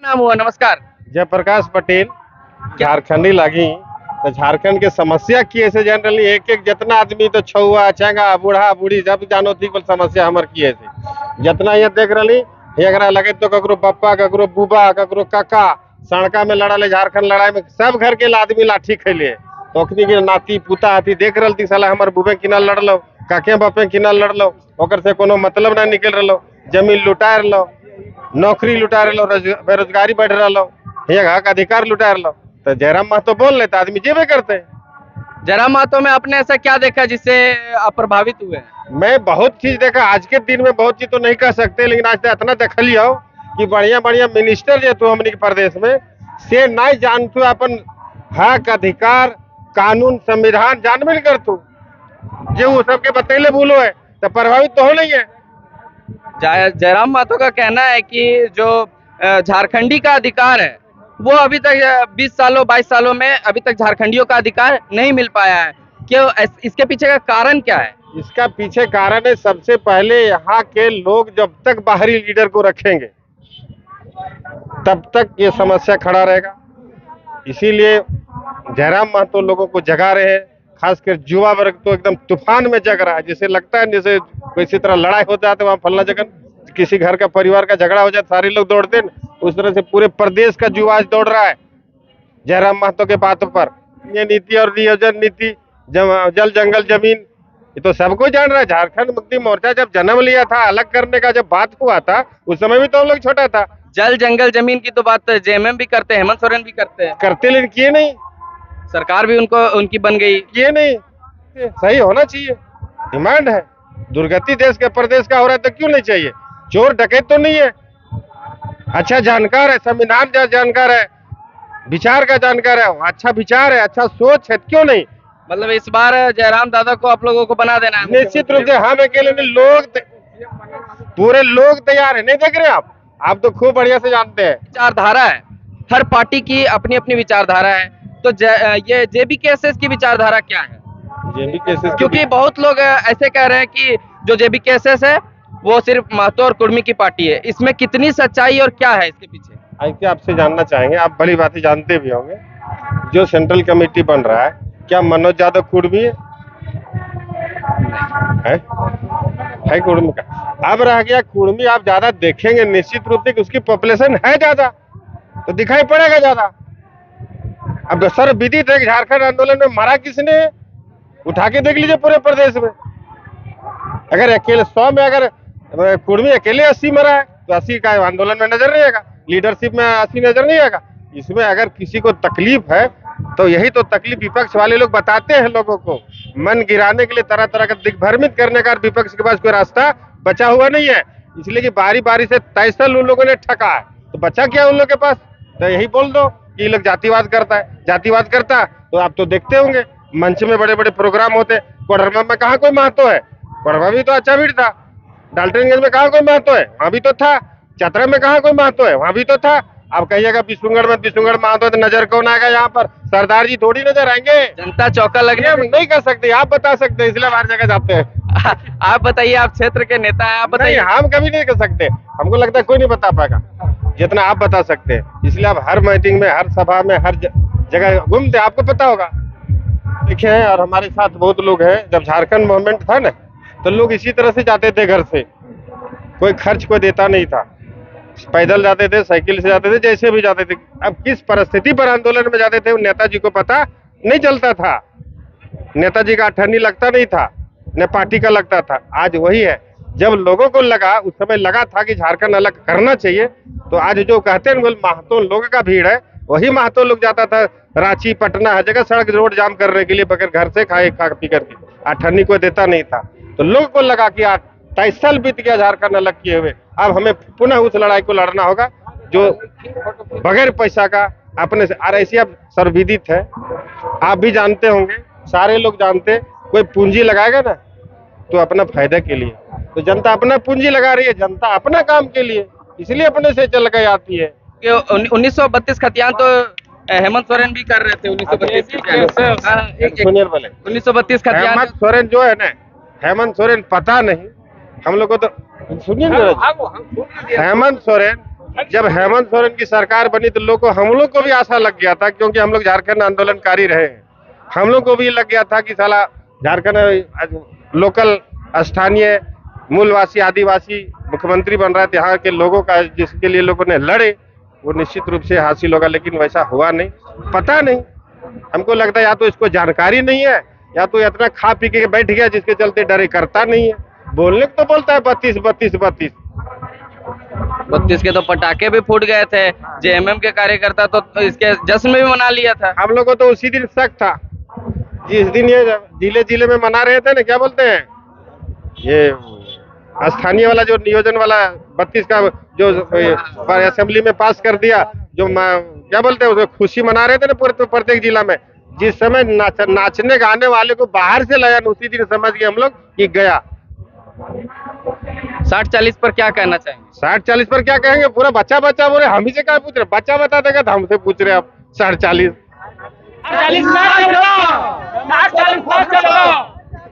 नाम हुआ? नमस्कार। जयप्रकाश पटेल झारखंडी लागी। तो झारखंड के समस्या की ऐसे जनरली एक एक जितना आदमी तो छुआ चेंगा बूढ़ा बूढ़ी जब जानो थी समस्या हमार की ऐसे जितना ये देख रही एकरा लगे तो ककरो पप्पा ककरो बुबा ककरो काका सड़का में लड़ल झारखंड लड़ाई में सब घर के आदमी लाठी खैले तो अखनी के नाती पुता हाथी देख रही थी साला हमार बुबे किना लड़लो काके बापे किना लड़लो ओकर से कोनो मतलब ना निकल रहा जमीन लुटा रहा नौकरी लुटा रहा बेरोजगारी बढ़ रहा हक अधिकार लुटा रहा तो जयराम महतो बोल लेता आदमी जेबे करते। जयराम महतो में आपने ऐसा क्या देखा जिससे आप प्रभावित हुए? मैं बहुत चीज देखा आज के दिन में बहुत चीज तो नहीं कह सकते लेकिन आज तक इतना देख लियो कि बढ़िया बढ़िया मिनिस्टर जो तू हमने प्रदेश में से नहीं जानतू अपन हक अधिकार कानून संविधान जान मिल कर तू जो वो सबके बतैले बोलो है तो प्रभावित तो हो नहीं है। जयराम महतो का कहना है कि जो झारखंडी का अधिकार है वो अभी तक 20 सालों 22 सालों में अभी तक झारखंडियों का अधिकार नहीं मिल पाया है। क्यों? इसके पीछे का कारण क्या है? इसका पीछे कारण है सबसे पहले यहाँ के लोग जब तक बाहरी लीडर को रखेंगे तब तक ये समस्या खड़ा रहेगा। इसीलिए जयराम महतो लोगों को जगा रहे हैं खासकर युवा वर्ग तो एकदम तूफान में जग रहा है जैसे लगता है जैसे किसी तरह लड़ाई हो जाते वहां फलना जगह किसी घर का परिवार का झगड़ा हो जाए सारे लोग दौड़ते हैं उस तरह से पूरे प्रदेश का युवा आज दौड़ रहा है जयराम महतो के बातों पर। ये नीति और नियोजन नीति जल जंगल जमीन ये तो सबको जान रहा है। झारखंड मुक्ति मोर्चा जब जन्म लिया था अलग करने का जब बात हुआ था उस समय भी तो हम लोग छोटा था। जल जंगल जमीन की तो बात जेएमएम भी करते हैं हेमंत सोरेन भी करते लेकिन किए नहीं। सरकार भी उनकी बन गई किए नहीं। सही होना चाहिए डिमांड है दुर्गति देश के प्रदेश का हो रहा है तो क्यों नहीं चाहिए। चोर डकैत तो नहीं है अच्छा जानकार है संविधान का जानकार है विचार का जानकार है अच्छा विचार है अच्छा सोच है क्यों नहीं। मतलब इस बार जयराम दादा को आप लोगों को बना देना है? निश्चित रूप से हम अकेले नहीं लोग पूरे लोग तैयार है। नहीं देख रहे आप तो खूब बढ़िया से जानते हैं। विचारधारा है हर पार्टी की अपनी अपनी विचारधारा है तो ये जेबीकेएसएस की विचारधारा क्या है? जेबीकेएसएस क्योंकि बहुत लोग ऐसे कह रहे हैं कि जो जेबीकेएसएस है वो सिर्फ महतो और कुर्मी की पार्टी है। इसमें कितनी सच्चाई और क्या है इसके पीछे? ऐसे आपसे जानना चाहेंगे आप बड़ी बातें जानते भी होंगे जो सेंट्रल कमेटी बन रहा है क्या मनोज यादव कुर्मी है कुर्मी का। अब रह गया कुर्मी आप ज्यादा देखेंगे निश्चित रूप से कि उसकी पॉपुलेशन है ज्यादा तो दिखाई पड़ेगा ज्यादा। अब सर विदित है झारखंड आंदोलन में मरा किसने उठा के देख लीजिए पूरे प्रदेश में अगर अकेले 100 में अगर कुर्मी अकेले 80 मरा है तो 80 का आंदोलन में नजर नहीं आएगा लीडरशिप में 80 नजर नहीं आएगा। इसमें अगर किसी को तकलीफ है तो यही तो तकलीफ विपक्ष वाले लोग बताते हैं लोगों को मन गिराने के लिए तरह तरह का दिग्भ्रमित करने का विपक्ष के पास कोई रास्ता बचा हुआ नहीं है इसलिए कि बारी बारी से तैसल उन लोगों ने ठका है तो बचा क्या उन लोग के पास तो यही बोल दो कि ये लोग जातिवाद करता है जातिवाद करता तो आप तो देखते होंगे मंच में बड़े बड़े प्रोग्राम होते कोडरमा में कहाँ कोई महतो है कोडरमा भी तो अच्छा भीड़ था डाल्टनगंज में कहाँ कोई महतो है वहां भी तो था चतरा में कहाँ कोई महतो है वहां भी तो था। आप कहिएगा बिशुनगढ़ में बिशुनगढ़ महतो तो नजर कौन आएगा यहाँ पर सरदार जी थोड़ी नजर आएंगे जनता चौका लगने हम नहीं कर सकते आप बता सकते हैं इसलिए हर जगह जाते हैं। आप बताइए आप क्षेत्र के नेता हैं आप बताइए। हम कभी नहीं कर सकते हमको लगता है कोई नहीं बता पाएगा जितना आप बता सकते हैं इसलिए आप हर मीटिंग में हर सभा में हर जगह घूमते आपको पता होगा देखिए। और हमारे साथ बहुत लोग हैं जब झारखंड मूवमेंट था ना तो लोग इसी तरह से जाते थे घर से कोई खर्च कोई देता नहीं था पैदल जाते थे साइकिल से जाते थे जैसे भी जाते थे। अब किस परिस्थिति पर आंदोलन में जाते थे नेताजी को पता नहीं चलता था नेताजी का अठन्नी लगता नहीं था न पार्टी का लगता था। आज वही है जब लोगों को लगा उस समय लगा था कि झारखंड अलग करना चाहिए तो आज जो कहते हैं वो महतो लोगों का भीड़ है वही महतो लोग जाता था रांची पटना हर जगह सड़क रोड जाम करने के लिए बगैर घर से खाए खा पी करके अठन्नी को देता नहीं था तो लोगों को लगा कि 23 साल बीत गया झारखंड अलग किए हुए अब हमें पुनः उस लड़ाई को लड़ना होगा जो बगैर पैसा का अपने से। और ऐसी अब सर्वविदित है आप भी जानते होंगे सारे लोग जानते कोई पूंजी लगाएगा ना तो अपना फायदा के लिए तो जनता अपना पूंजी लगा रही है जनता अपना काम के लिए इसलिए अपने से चल के आती है। 1932 खतियान तो हेमंत सोरेन भी कर रहे थे 1932 खतियान। हेमंत सोरेन जो है ना हेमंत सोरेन पता नहीं हम लोग को तो सुनिए हेमंत सोरेन जब हेमंत सोरेन की सरकार बनी तो हम लोग को भी आशा लग गया था, क्योंकि हम लोग झारखंड आंदोलनकारी रहे हैं। हम लोग को भी लग गया था कि साला झारखंड लोकल स्थानीय मूलवासी आदिवासी मुख्यमंत्री बन रहा है, यहाँ के लोगों का जिसके लिए लोगों ने लड़े वो निश्चित रूप से हासिल होगा, लेकिन वैसा हुआ नहीं। पता नहीं, हमको लगता है या तो इसको जानकारी नहीं है या तो इतना खा पी के बैठ गया जिसके चलते डरे करता नहीं है। बोलने को तो बोलता है 32 32 32। 32 के तो पटाखे भी फूट गए थे। जेएमएम के कार्यकर्ता तो इसके जश्न में भी मना लिया था। हम लोग को तो उसी दिन शक था, जिस दिन ये जिले जिले में मना रहे थे ना, क्या बोलते हैं ये स्थानीय वाला जो नियोजन वाला 32 का जो असेंबली में पास कर दिया, जो क्या बोलते हैं उसको खुशी मना रहे थे ना पूरे प्रत्येक जिला में, जिस समय नाचने गाने वाले को बाहर से लाया, उसी दिन समझ गए हम लोग कि गया। 60-40 पर क्या कहना चाहेंगे? 60-40 पर क्या कहेंगे? पूरा बच्चा बच्चा बोले, हम ही से क्या पूछ रहे? बच्चा बता देगा तो हमसे पूछ रहे आप 60-40।